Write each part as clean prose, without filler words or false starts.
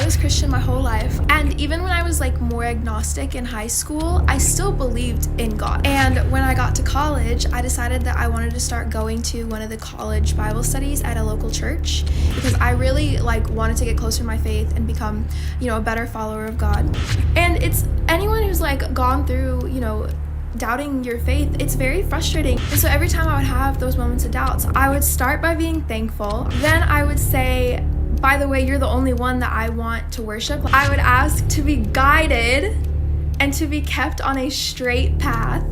was Christian my whole life, and even when I was like more agnostic in high school, I still believed in God. And when I got to college, I decided that I wanted to start going to one of the college Bible studies at a local church because I really wanted to get closer to my faith and become, a better follower of God. And it's anyone who's gone through, doubting your faith, it's very frustrating. And so every time I would have those moments of doubts, I would start by being thankful. Then I would say, by the way, you're the only one that I want to worship. I would ask to be guided and to be kept on a straight path.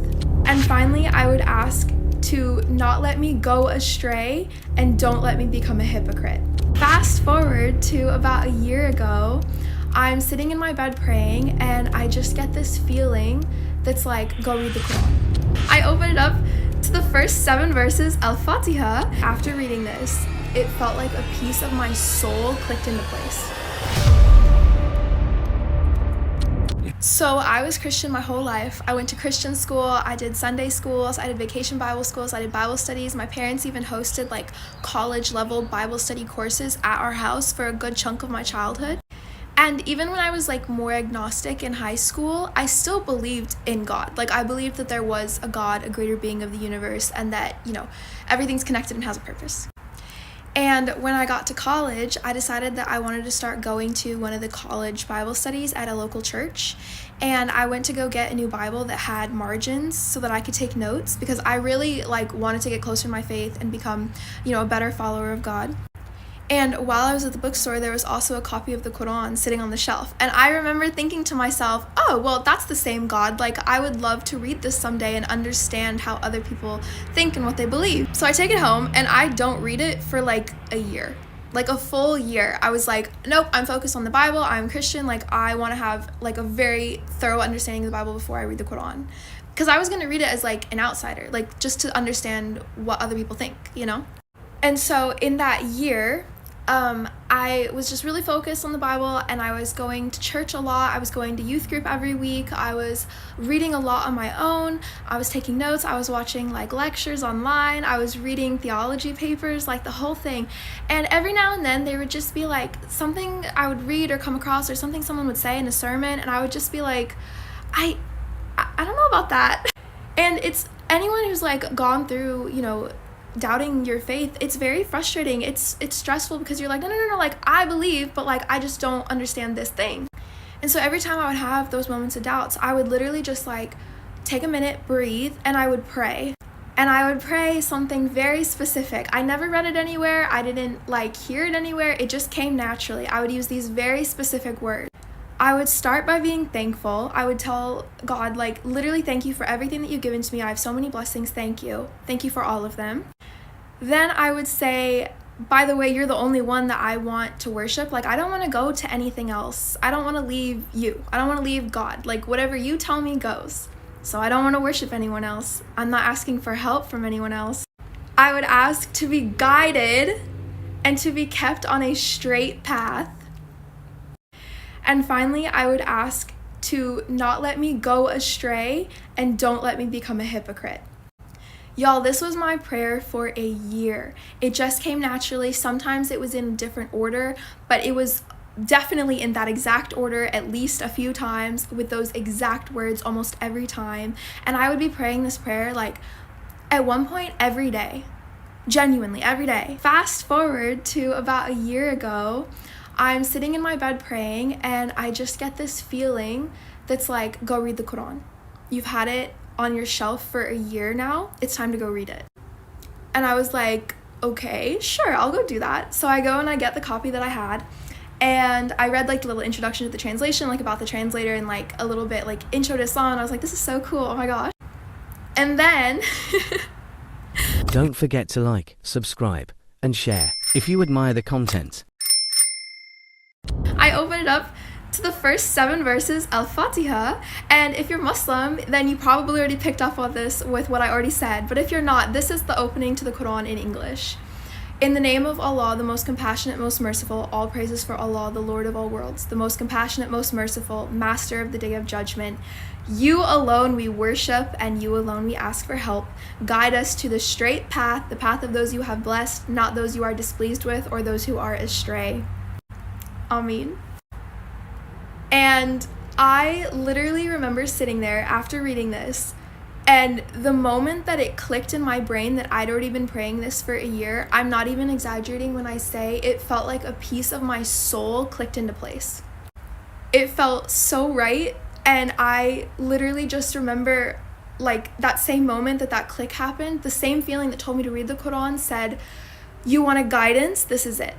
And finally, I would ask to not let me go astray and don't let me become a hypocrite. Fast forward to about a year ago, I'm sitting in my bed praying and I just get this feeling that's go read the Quran. I open it up to the first 7 verses, Al-Fatiha. After reading this, it felt like a piece of my soul clicked into place. So I was Christian my whole life. I went to Christian school, I did Sunday schools, I did vacation Bible schools, I did Bible studies. My parents even hosted college level Bible study courses at our house for a good chunk of my childhood. And even when I was more agnostic in high school, I still believed in God. I believed that there was a God, a greater being of the universe, and that, everything's connected and has a purpose. And when I got to college, I decided that I wanted to start going to one of the college Bible studies at a local church. And I went to go get a new Bible that had margins so that I could take notes because I really wanted to get closer to my faith and become, a better follower of God. And while I was at the bookstore, there was also a copy of the Quran sitting on the shelf. And I remember thinking to myself, oh, well, that's the same God. I would love to read this someday and understand how other people think and what they believe. So I take it home and I don't read it for a year. A full year. I was nope, I'm focused on the Bible. I'm Christian. I want to have a very thorough understanding of the Bible before I read the Quran. Because I was going to read it as an outsider, just to understand what other people think, And so in that year, I was just really focused on the Bible, and I was going to church a lot. I was going to youth group every week. I was reading a lot on my own. I was taking notes. I was watching lectures online. I was reading theology papers, the whole thing. And every now and then there would just be something I would read or come across or something someone would say in a sermon, and I would just be I don't know about that. And it's anyone who's gone through, doubting your faith, it's very frustrating. It's stressful because you're no, I believe, but I just don't understand this thing. And so every time I would have those moments of doubts, I would literally just take a minute, breathe, and I would pray. And I would pray something very specific. I never read it anywhere. I didn't hear it anywhere. It just came naturally. I would use these very specific words. I would start by being thankful. I would tell God, literally, thank you for everything that you've given to me. I have so many blessings. Thank you. Thank you for all of them. Then I would say, by the way, you're the only one that I want to worship. I don't want to go to anything else. I don't want to leave you. I don't want to leave God. Whatever you tell me goes. So I don't want to worship anyone else. I'm not asking for help from anyone else. I would ask to be guided and to be kept on a straight path. And finally, I would ask to not let me go astray and don't let me become a hypocrite. Y'all, this was my prayer for a year. It just came naturally. Sometimes it was in a different order, but it was definitely in that exact order at least a few times with those exact words almost every time. And I would be praying this prayer at one point every day, genuinely every day. Fast forward to about a year ago, I'm sitting in my bed praying and I just get this feeling that's go read the Quran. You've had it on your shelf for a year now. It's time to go read it. And I was okay, sure, I'll go do that. So I go and I get the copy that I had and I read the little introduction to the translation, about the translator and a little bit intro to Islam. And I was this is so cool. Oh my gosh. And then don't forget to subscribe and share if you admire the content. I open it up to the first 7 verses, Al-Fatiha, and if you're Muslim, then you probably already picked up on this with what I already said, but if you're not, this is the opening to the Quran in English. In the name of Allah, the most compassionate, most merciful, all praises for Allah, the Lord of all worlds, the most compassionate, most merciful, master of the day of judgment. You alone we worship, and you alone we ask for help. Guide us to the straight path, the path of those you have blessed, not those you are displeased with or those who are astray. Ameen. And I literally remember sitting there after reading this, and the moment that it clicked in my brain that I'd already been praying this for a year, I'm not even exaggerating when I say it felt like a piece of my soul clicked into place. It felt so right, and I literally just remember like that same moment that click happened, the same feeling that told me to read the Quran said, you want a guidance, this is it.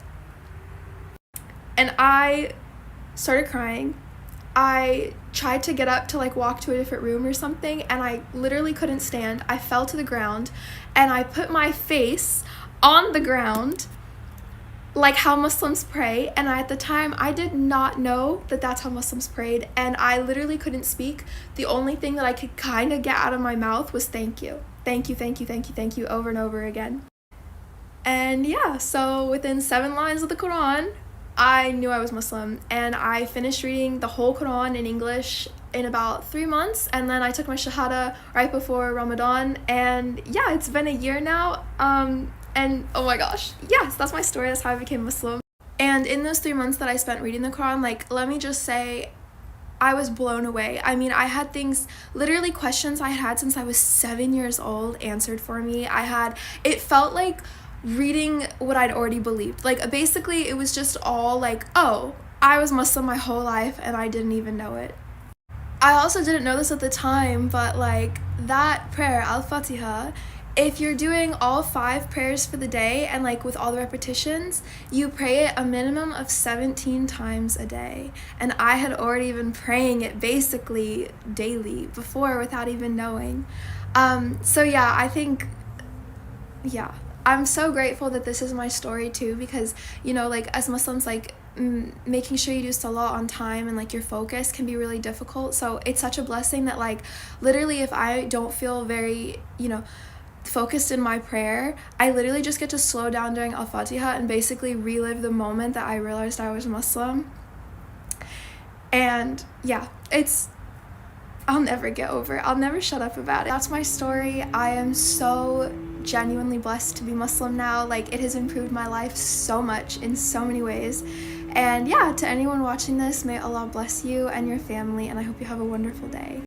And I started crying. I tried to get up to like walk to a different room or something, and I literally couldn't stand. I fell to the ground, and I put my face on the ground like how Muslims pray, and at the time I did not know that that's how Muslims prayed, and I literally couldn't speak. The only thing that I could kind of get out of my mouth was thank you, thank you, thank you, thank you, thank you, over and over again. And yeah, so within 7 lines of the Quran, I knew I was Muslim, and I finished reading the whole Quran in English in about 3 months, and then I took my Shahada right before Ramadan, and yeah, it's been a year now, and oh my gosh, yes, that's my story, that's how I became Muslim. And in those 3 months that I spent reading the Quran, like, let me just say, I was blown away. I mean, I had things, literally questions I had since I was 7 years old answered for me. It felt like reading what I'd already believed. Like, basically, it was just all like, oh, I was Muslim my whole life and I didn't even know it. I also didn't know this at the time, but like that prayer, Al-Fatiha, if you're doing all 5 prayers for the day and like with all the repetitions, you pray it a minimum of 17 times a day. And I had already been praying it basically daily before without even knowing. So yeah, I think, yeah, I'm so grateful that this is my story too, because, you know, like as Muslims, like making sure you do salah on time and like your focus can be really difficult. So it's such a blessing that like literally if I don't feel very, you know, focused in my prayer, I literally just get to slow down during Al-Fatiha and basically relive the moment that I realized I was Muslim. And yeah, I'll never get over it. I'll never shut up about it. That's my story. I am so genuinely blessed to be Muslim now. Like, it has improved my life so much in so many ways. And yeah, to anyone watching this, may Allah bless you and your family, and I hope you have a wonderful day.